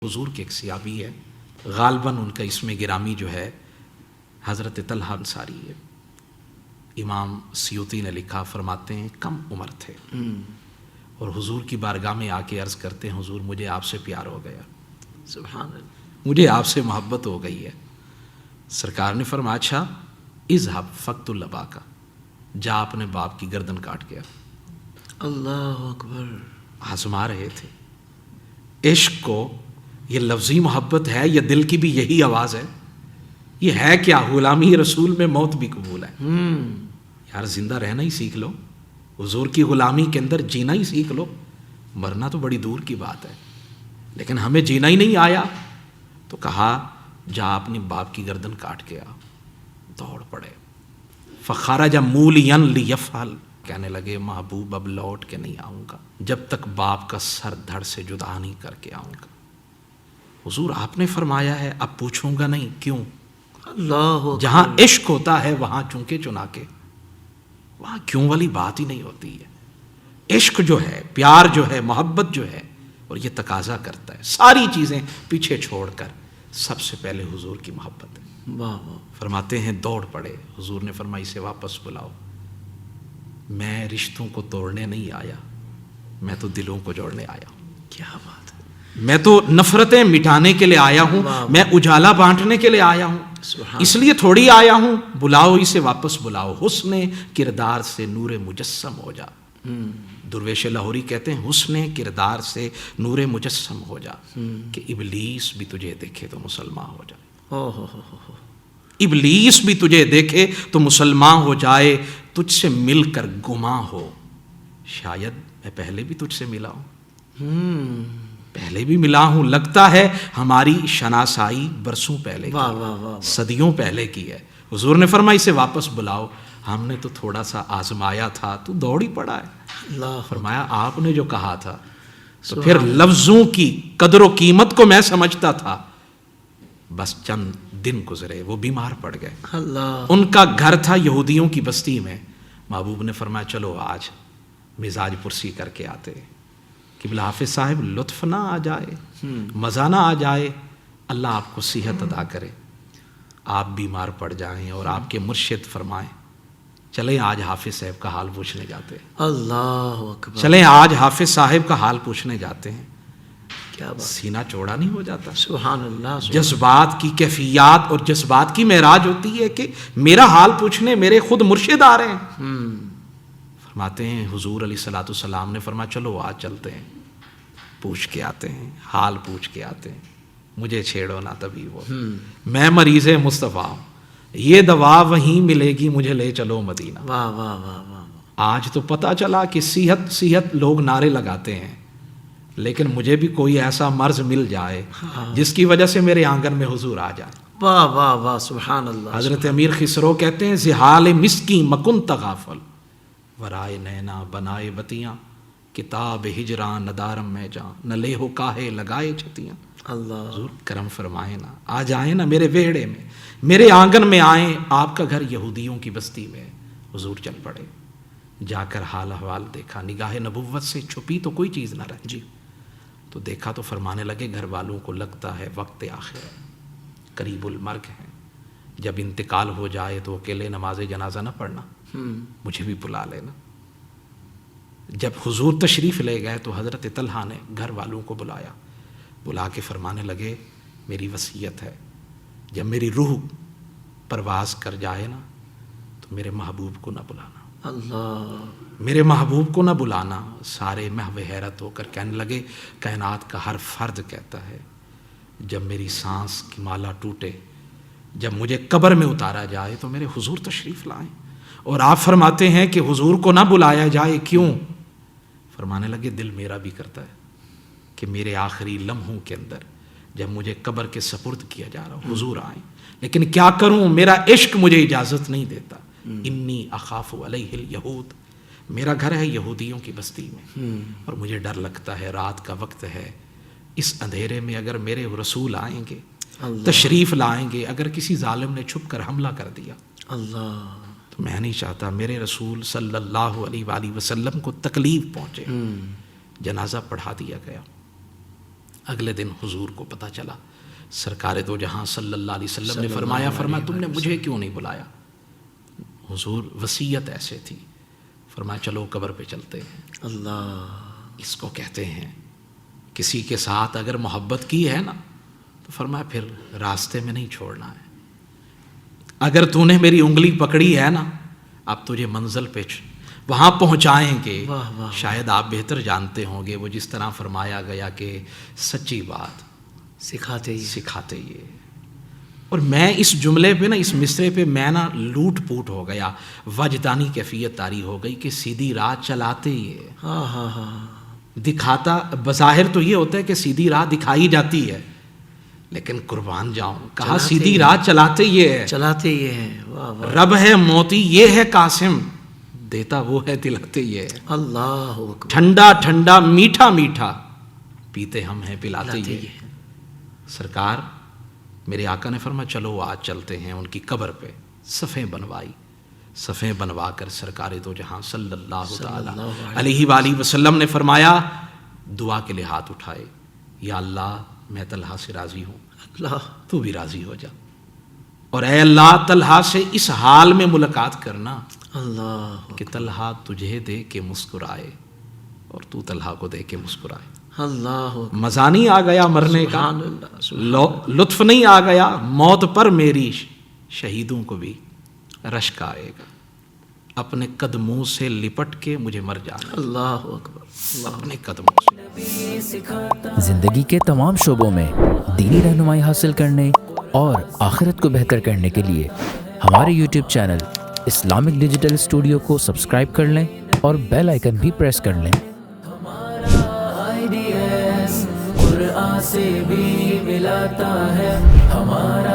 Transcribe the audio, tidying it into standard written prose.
حضور کے ایک صحابی ہے، غالباً ان کا اسم گرامی جو ہے حضرت طلحہ انصاری ہے۔ امام سیوطی نے لکھا، فرماتے ہیں کم عمر تھے اور حضور کی بارگاہ میں آ کے عرض کرتے ہیں حضور مجھے آپ سے پیار ہو گیا، سبحان اللہ، مجھے آپ سے محبت ہو گئی ہے۔ سرکار نے فرمایا اچھا اذهب فقتل لباک، جا اپنے باپ کی گردن کاٹ گیا۔ اللہ اکبر۔ آزما رہے تھے عشق کو، یہ لفظی محبت ہے یا دل کی بھی یہی آواز ہے؟ یہ ہے کیا؟ غلامی رسول میں موت بھی قبول ہے۔ یار زندہ رہنا ہی سیکھ لو، حضور کی غلامی کے اندر جینا ہی سیکھ لو، مرنا تو بڑی دور کی بات ہے، لیکن ہمیں جینا ہی نہیں آیا تو کہا جا اپنی باپ کی گردن کاٹ کے آ۔ دوڑ پڑے، فخرج مولیاً لیفعل، کہنے لگے محبوب اب لوٹ کے نہیں آؤں گا جب تک باپ کا سر دھڑ سے جدا نہیں کر کے آؤں گا۔ حضور آپ نے فرمایا ہے اب پوچھوں گا نہیں، کیوں؟ اللہ جہاں عشق ہوتا ہے وہاں چونکے چنا کے، وہاں کیوں والی بات ہی نہیں ہوتی ہے۔ عشق جو ہے، پیار جو ہے، محبت جو ہے، اور یہ تقاضا کرتا ہے ساری چیزیں پیچھے چھوڑ کر سب سے پہلے حضور کی محبت ہے۔ واہ واہ، فرماتے ہیں دوڑ پڑے، حضور نے فرمایا اسے واپس بلاؤ، میں رشتوں کو توڑنے نہیں آیا، میں تو دلوں کو جوڑنے آیا ہوں، کیا بات ہے، میں تو نفرتیں مٹانے کے لیے آیا ہوں، میں اجالا بانٹنے کے لیے آیا ہوں، سبحان اس لیے تھوڑی آیا ہوں، بلاؤ اسے واپس بلاؤ، حسن کردار سے نور مجسم ہو جا۔ درویش لاہوری کہتے ہیں حسن کردار سے نور مجسم ہو جا کہ ابلیس بھی تجھے دیکھے تو مسلمان ہو جائے۔ ابلیس بھی تجھے دیکھے تو مسلمان ہو جائے، تجھ سے مل کر گماں ہو، شاید میں پہلے بھی تجھ سے ملا ہوں، پہلے بھی ملا ہوں، لگتا ہے ہماری شناسائی برسوں پہلے کی، واہ واہ واہ، صدیوں پہلے کی ہے۔ حضور نے فرمایا اسے واپس بلاؤ، ہم نے تو تھوڑا سا آزمایا تھا، تو دوڑ ہی پڑا ہے۔ اللہ، فرمایا آپ نے جو کہا تھا، تو پھر لفظوں کی قدر و قیمت کو میں سمجھتا تھا، بس چند دن گزرے وہ بیمار پڑ گئے، اللہ، ان کا گھر تھا یہودیوں کی بستی میں، محبوب نے فرمایا چلو آج مزاج پرسی کر کے آتے، قبلہ حافظ صاحب لطف نہ آ جائے، مزہ نہ آ جائے، اللہ آپ کو صحت عطا کرے، آپ بیمار پڑ جائیں اور آپ کے مرشد فرمائیں چلیں آج حافظ صاحب کا حال پوچھنے جاتے ہیں، اللہ اکبر، چلیں آج حافظ صاحب کا حال پوچھنے جاتے ہیں۔ کیا بات، سینہ چوڑا نہیں ہو جاتا؟ سبحان اللہ، جذبات کی کیفیات اور جذبات کی معراج ہوتی ہے کہ میرا حال پوچھنے میرے خود مرشد آ رہے ہیں۔ فرماتے ہیں حضور علیہ الصلوۃ والسلام نے فرمایا چلو آج چلتے ہیں، پوچھ کے آتے ہیں، حال پوچھ کے آتے ہیں، مجھے چھیڑو نہ تبھی وہ، میں مریض مصطفیٰ ہوں، یہ دوا وہیں ملے گی، مجھے لے چلو مدینہ۔ واہ واہ واہ واہ، آج تو پتہ چلا کہ صحت صحت لوگ نعرے لگاتے ہیں، لیکن مجھے بھی کوئی ایسا مرض مل جائے جس کی وجہ سے میرے آنگن میں حضور آ جائے۔ واہ واہ واہ، سبحان اللہ، حضرت امیر خسرو کہتے ہیں زحال مسکی مکن تغافل، ورائے نینا بنائے بتیاں، کتاب ہجران ندارم میں جاں، نہ لے ہو کاہے لگائے چھتیاں۔ اللہ، حضور کرم فرمائے نا، آ جائیں نا میرے ویڑے میں، میرے آنگن میں آئیں، آپ کا گھر یہودیوں کی بستی میں ہے۔ حضور چل پڑے، جا کر حال احوال دیکھا، نگاہ نبوت سے چھپی تو کوئی چیز نہ رہی، تو دیکھا تو فرمانے لگے گھر والوں کو لگتا ہے وقت آخر ہے، قریب المرگ ہے، جب انتقال ہو جائے تو اکیلے نماز جنازہ نہ پڑھنا، مجھے بھی بلا لینا۔ جب حضور تشریف لے گئے تو حضرت طلحہ نے گھر والوں کو بلایا، بلا کے فرمانے لگے میری وصیت ہے جب میری روح پرواز کر جائے نا تو میرے محبوب کو نہ بلانا، اللہ، میرے محبوب کو نہ بلانا۔ سارے محو حیرت ہو کر کہنے لگے کائنات کا ہر فرد کہتا ہے جب میری سانس کی مالا ٹوٹے، جب مجھے قبر میں اتارا جائے تو میرے حضور تشریف لائیں، اور آپ فرماتے ہیں کہ حضور کو نہ بلایا جائے، کیوں؟ فرمانے لگے دل میرا بھی کرتا ہے کہ میرے آخری لمحوں کے اندر جب مجھے قبر کے سپرد کیا جا رہا ہو حضور آئیں، لیکن کیا کروں، میرا عشق مجھے اجازت نہیں دیتا۔ انی اخاف علیہ الیہود، میرا گھر ہے یہودیوں کی بستی میں، اور مجھے ڈر لگتا ہے رات کا وقت ہے، اس اندھیرے میں اگر میرے رسول آئیں گے، تشریف لائیں گے، اگر کسی ظالم نے چھپ کر حملہ کر دیا، اللہ، تو میں نہیں چاہتا میرے رسول صلی اللہ علیہ وآلہ وسلم کو تکلیف پہنچے۔ جنازہ پڑھا دیا گیا، اگلے دن حضور کو پتہ چلا، سرکار دو جہاں صلی اللہ علیہ وسلم نے فرمایا تم نے مجھے کیوں نہیں بلایا؟ حضور وصیت ایسے تھی، فرمایا چلو قبر پہ چلتے ہیں۔ اللہ، اس کو کہتے ہیں کسی کے ساتھ اگر محبت کی ہے نا تو فرمایا پھر راستے میں نہیں چھوڑنا ہے۔ اگر تو نے میری انگلی پکڑی ہے نا، اب تجھے منزل پہ وہاں پہنچائیں گے۔ شاید آپ بہتر جانتے ہوں گے وہ جس طرح فرمایا گیا کہ سچی بات سکھاتے یہ۔ اور میں اس جملے پہ نا، اس مصرے پہ میں نا لوٹ پوٹ ہو گیا، وجدانی کیفیت طاری ہو گئی کہ سیدھی راہ چلاتے یہ دکھاتا، بظاہر تو یہ ہوتا ہے کہ سیدھی راہ دکھائی جاتی ہے، لیکن قربان جاؤں کہا سیدھی راہ چلاتے یہ ہے۔ رب ہے موتی یہ ہے قاسم، دیتا وہ ہے دلاتے یہ ہے۔ اللہ اکبر، ٹھنڈا ٹھنڈا میٹھا میٹھا پیتے ہم ہیں پلاتے یہ۔ سرکار میرے آقا نے فرمایا چلو آج چلتے ہیں ان کی قبر پہ۔ صفیں بنوائی، صفیں بنوا کر سرکار دو جہاں صلی اللہ تعالی علیہ وآلہ وسلم نے فرمایا، دعا کے لیے ہاتھ اٹھائے، یا اللہ میں طلحہ سے راضی ہوں، اللہ تو بھی راضی ہو جا، اور اے اللہ طلحہ سے اس حال میں ملاقات کرنا اللہ کہ طلحہ تجھے دے کے مسکرائے اور تو طلحہ کو دے کے مسکرائے۔ اللہ مزہ نہیں آ گیا مرنے کا، لطف نہیں آ گیا، موت پر میری شہیدوں کو بھی رشک آئے گا، اپنے قدموں سے لپٹ کے مجھے مر جانا، اللہ اکبر، اپنے قدموں سے۔ زندگی کے تمام شعبوں میں دینی رہنمائی حاصل کرنے اور آخرت کو بہتر کرنے کے لیے ہمارے YouTube channel Islamic digital studio کو سبسکرائب کر لیں اور بیل آئیکن بھی پریس کر لیں۔ قرآن سے بھی ملاتا ہے ہمارا